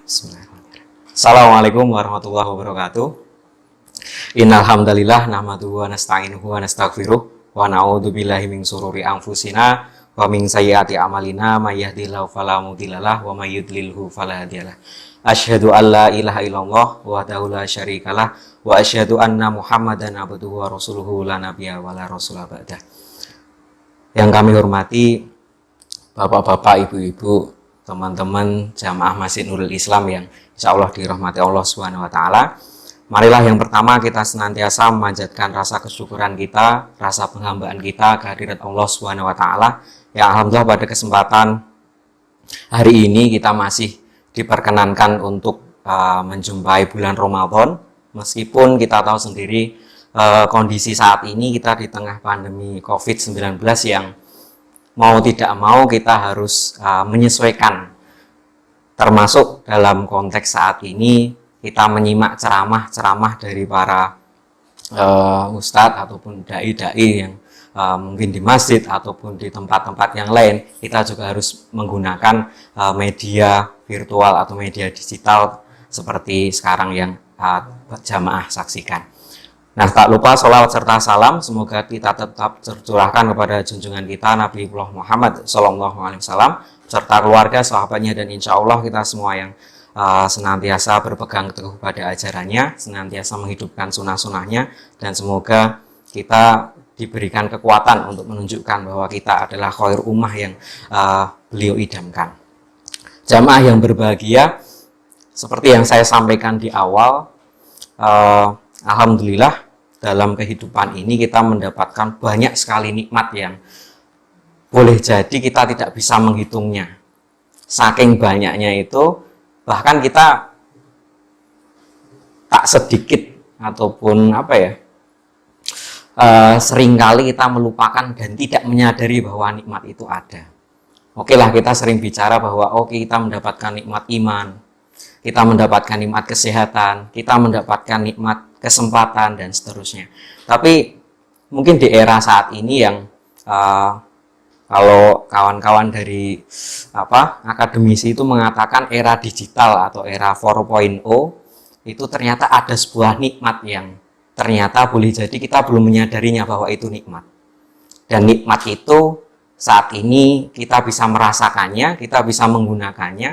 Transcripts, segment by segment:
Bismillahirrahmanirrahim. Assalamualaikum warahmatullahi wabarakatuh. Innal hamdalillah nahmaduhu wa nasta'inuhu wa nastaghfiruh wa na'udzu billahi min syururi anfusina wa min sayyiati a'malina may yahdihillahu fala mudhillalah wa may yudlilhu fala hadiyalah. Asyhadu an la ilaha illallah wahdahu la syarikalah wa asyhadu anna Muhammadan abduhu wa rasuluhu la nabiyya wa la rasula ba'dah. Yang kami hormati Bapak-bapak, Ibu-ibu, teman-teman jamaah Masjid Nurul Islam yang insya Allah dirahmati Allah Subhanahu wa Ta'ala. Marilah yang pertama kita senantiasa memanjatkan rasa kesyukuran kita, rasa penghambaan kita kehadirat Allah Subhanahu wa Ta'ala. Ya alhamdulillah pada kesempatan hari ini kita masih diperkenankan untuk menjumpai bulan Ramadan, meskipun kita tahu sendiri kondisi saat ini kita di tengah pandemi COVID-19 yang mau tidak mau kita harus menyesuaikan, termasuk dalam konteks saat ini kita menyimak ceramah-ceramah dari para ustadz ataupun dai-dai yang mungkin di masjid ataupun di tempat-tempat yang lain. Kita juga harus menggunakan media virtual atau media digital seperti sekarang yang jamaah saksikan. Nah, tak lupa sholawat serta salam semoga kita tetap tercurahkan kepada junjungan kita Nabi Muhammad SAW serta keluarga, sahabatnya, dan insya Allah kita semua yang senantiasa berpegang teguh pada ajarannya, senantiasa menghidupkan sunnah-sunnahnya, dan semoga kita diberikan kekuatan untuk menunjukkan bahwa kita adalah khair ummah yang beliau idamkan. Jamaah yang berbahagia, seperti yang saya sampaikan di awal, alhamdulillah dalam kehidupan ini kita mendapatkan banyak sekali nikmat yang boleh jadi kita tidak bisa menghitungnya. Saking banyaknya itu, bahkan kita tak sedikit ataupun seringkali kita melupakan dan tidak menyadari bahwa nikmat itu ada. Oke lah, kita sering bicara bahwa kita mendapatkan nikmat iman, kita mendapatkan nikmat kesehatan, kita mendapatkan nikmat kesempatan, dan seterusnya. Tapi mungkin di era saat ini yang kalau kawan-kawan dari akademisi itu mengatakan era digital atau era 4.0, itu ternyata ada sebuah nikmat yang ternyata boleh jadi kita belum menyadarinya bahwa itu nikmat. Dan nikmat itu saat ini kita bisa merasakannya, kita bisa menggunakannya,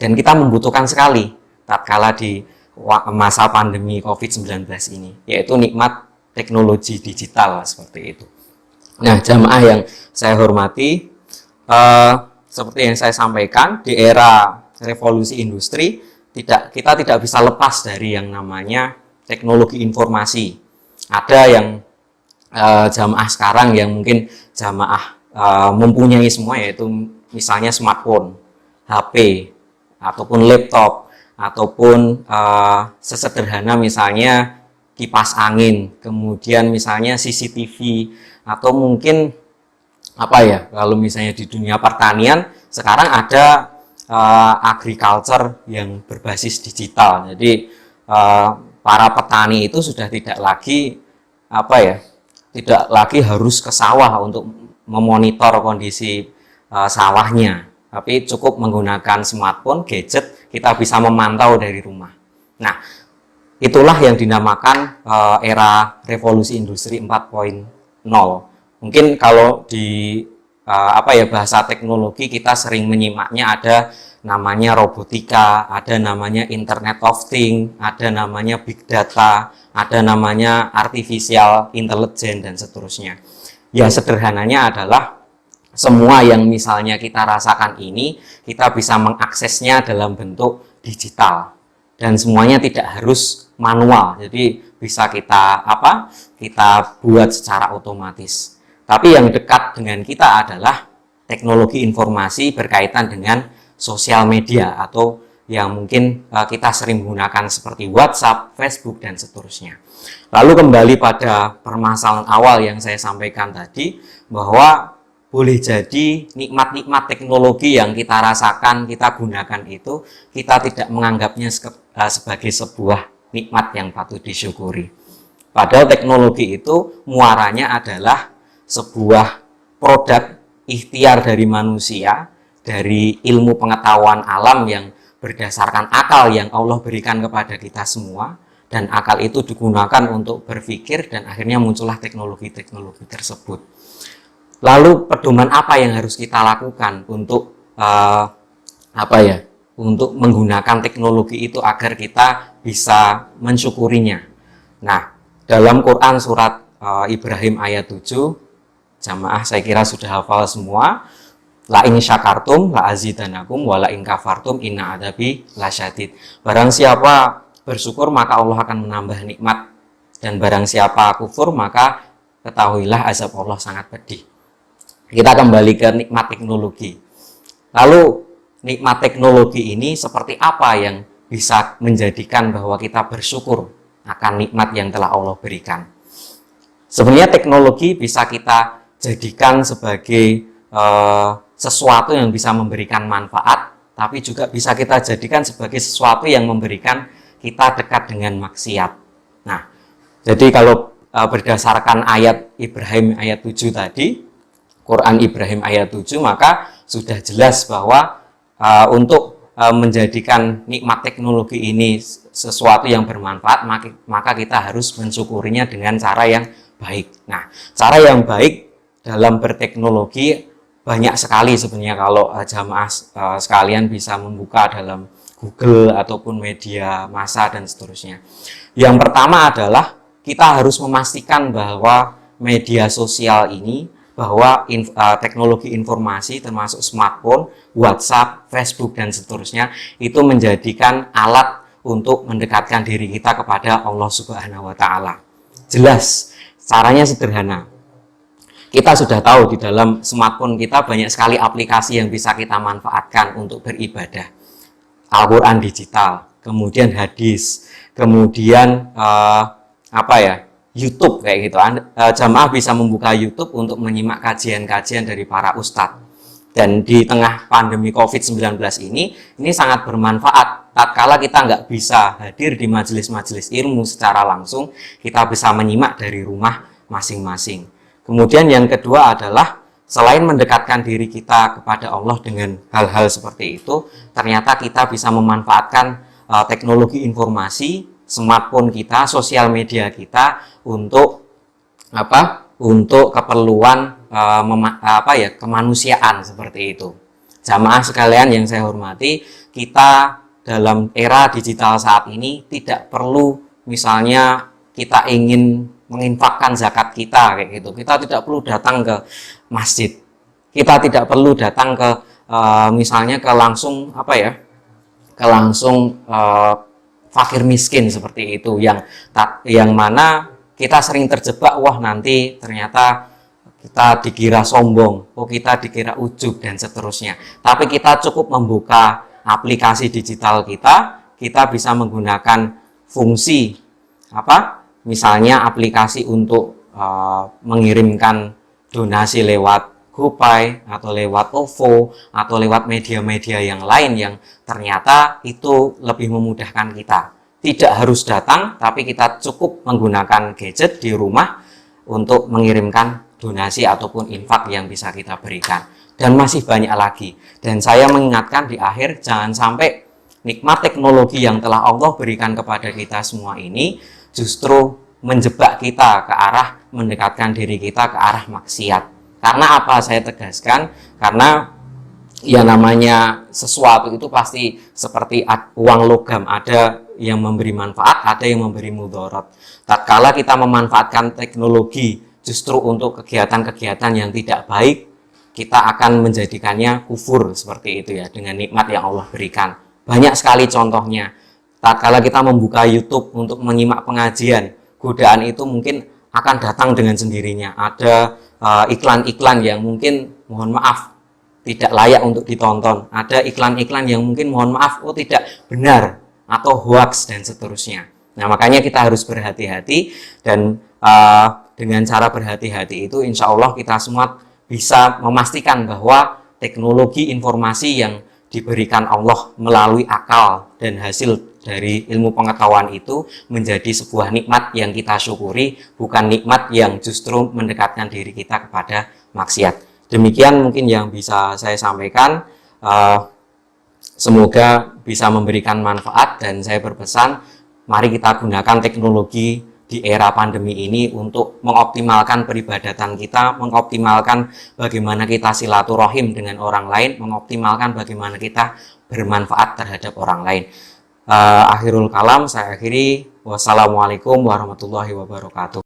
dan kita membutuhkan sekali tatkala di masa pandemi COVID-19 ini, yaitu nikmat teknologi digital seperti itu. Nah, jamaah yang saya hormati, seperti yang saya sampaikan, di era revolusi industri kita tidak bisa lepas dari yang namanya teknologi informasi. Ada yang jamaah sekarang yang mungkin jamaah mempunyai semua, yaitu misalnya smartphone, HP, ataupun laptop, ataupun sesederhana misalnya kipas angin, kemudian misalnya CCTV, atau mungkin kalau misalnya di dunia pertanian sekarang ada agriculture yang berbasis digital. Jadi para petani itu sudah tidak lagi harus ke sawah untuk memonitor kondisi sawahnya, tapi cukup menggunakan smartphone, gadget, kita bisa memantau dari rumah. Nah, itulah yang dinamakan era revolusi industri 4.0. Mungkin kalau di bahasa teknologi kita sering menyimaknya ada namanya robotika, ada namanya Internet of Things, ada namanya Big Data, ada namanya Artificial Intelligence, dan seterusnya. Ya, sederhananya adalah semua yang misalnya kita rasakan ini, kita bisa mengaksesnya dalam bentuk digital. Dan semuanya tidak harus manual, jadi bisa kita buat secara otomatis. Tapi yang dekat dengan kita adalah teknologi informasi berkaitan dengan sosial media, atau yang mungkin kita sering gunakan seperti WhatsApp, Facebook, dan seterusnya. Lalu kembali pada permasalahan awal yang saya sampaikan tadi, bahwa boleh jadi nikmat-nikmat teknologi yang kita rasakan, kita gunakan itu, kita tidak menganggapnya sebagai sebuah nikmat yang patut disyukuri. Padahal teknologi itu muaranya adalah sebuah produk ikhtiar dari manusia, dari ilmu pengetahuan alam yang berdasarkan akal yang Allah berikan kepada kita semua, dan akal itu digunakan untuk berpikir dan akhirnya muncullah teknologi-teknologi tersebut. Lalu pedoman apa yang harus kita lakukan untuk untuk menggunakan teknologi itu agar kita bisa mensyukurinya? Nah, dalam Quran surat Ibrahim ayat 7, jamaah saya kira sudah hafal semua. La in syakartum la azidanakum wa la in kafartum inna adabi lasyadid. Barang siapa bersyukur maka Allah akan menambah nikmat, dan barang siapa kufur maka ketahuilah azab Allah sangat pedih. Kita kembali ke nikmat teknologi. Lalu nikmat teknologi ini seperti apa yang bisa menjadikan bahwa kita bersyukur akan nikmat yang telah Allah berikan? Sebenarnya teknologi bisa kita jadikan sebagai sesuatu yang bisa memberikan manfaat, tapi juga bisa kita jadikan sebagai sesuatu yang memberikan kita dekat dengan maksiat. Nah, jadi kalau berdasarkan ayat Ibrahim ayat 7 tadi, Quran Ibrahim ayat 7, maka sudah jelas bahwa untuk menjadikan nikmat teknologi ini sesuatu yang bermanfaat, maka kita harus mensyukurinya dengan cara yang baik. Nah, cara yang baik dalam berteknologi banyak sekali sebenarnya. Kalau jamaah sekalian bisa membuka dalam Google ataupun media massa dan seterusnya. Yang pertama adalah kita harus memastikan bahwa media sosial ini, bahwa teknologi informasi termasuk smartphone, WhatsApp, Facebook dan seterusnya itu menjadikan alat untuk mendekatkan diri kita kepada Allah Subhanahu wa taala. Jelas, caranya sederhana. Kita sudah tahu di dalam smartphone kita banyak sekali aplikasi yang bisa kita manfaatkan untuk beribadah. Al-Quran digital, kemudian hadis, kemudian YouTube kayak gitu. Jamaah bisa membuka YouTube untuk menyimak kajian-kajian dari para ustadz. Dan di tengah pandemi COVID-19 ini sangat bermanfaat. Tatkala kita nggak bisa hadir di majelis-majelis ilmu secara langsung, kita bisa menyimak dari rumah masing-masing. Kemudian yang kedua adalah selain mendekatkan diri kita kepada Allah dengan hal-hal seperti itu, ternyata kita bisa memanfaatkan teknologi informasi, smartphone kita, sosial media kita untuk untuk keperluan kemanusiaan seperti itu. Jamaah sekalian yang saya hormati, kita dalam era digital saat ini tidak perlu misalnya kita ingin menginfakkan zakat kita kayak gitu. Kita tidak perlu datang ke masjid. Kita tidak perlu datang ke misalnya ke langsung fakir miskin seperti itu, yang mana kita sering terjebak, wah nanti ternyata kita dikira sombong, kita dikira ujub dan seterusnya. Tapi kita cukup membuka aplikasi digital kita bisa menggunakan fungsi misalnya aplikasi untuk mengirimkan donasi lewat GoPay atau lewat OVO atau lewat media-media yang lain yang ternyata itu lebih memudahkan kita. Tidak harus datang, tapi kita cukup menggunakan gadget di rumah untuk mengirimkan donasi ataupun infak yang bisa kita berikan. Dan masih banyak lagi. Dan saya mengingatkan di akhir, jangan sampai nikmat teknologi yang telah Allah berikan kepada kita semua ini justru menjebak kita ke arah mendekatkan diri kita ke arah maksiat. Karena apa saya tegaskan? Karena ya namanya sesuatu itu pasti seperti uang logam, ada yang memberi manfaat, ada yang memberi mudarat. Tatkala kita memanfaatkan teknologi justru untuk kegiatan-kegiatan yang tidak baik, kita akan menjadikannya kufur seperti itu ya, dengan nikmat yang Allah berikan. Banyak sekali contohnya. Tatkala kita membuka YouTube untuk menyimak pengajian, godaan itu mungkin akan datang dengan sendirinya. Ada iklan-iklan yang mungkin mohon maaf tidak layak untuk ditonton. Ada iklan-iklan yang mungkin mohon maaf tidak benar atau hoax dan seterusnya. Nah, makanya kita harus berhati-hati, dan dengan cara berhati-hati itu insya Allah kita semua bisa memastikan bahwa teknologi informasi yang diberikan Allah melalui akal dan hasil dari ilmu pengetahuan itu menjadi sebuah nikmat yang kita syukuri, bukan nikmat yang justru mendekatkan diri kita kepada maksiat. Demikian mungkin yang bisa saya sampaikan. Semoga bisa memberikan manfaat, dan saya berpesan, mari kita gunakan teknologi di era pandemi ini untuk mengoptimalkan peribadatan kita, mengoptimalkan bagaimana kita silaturahim dengan orang lain, mengoptimalkan bagaimana kita bermanfaat terhadap orang lain. Akhirul kalam, saya akhiri. Wassalamualaikum warahmatullahi wabarakatuh.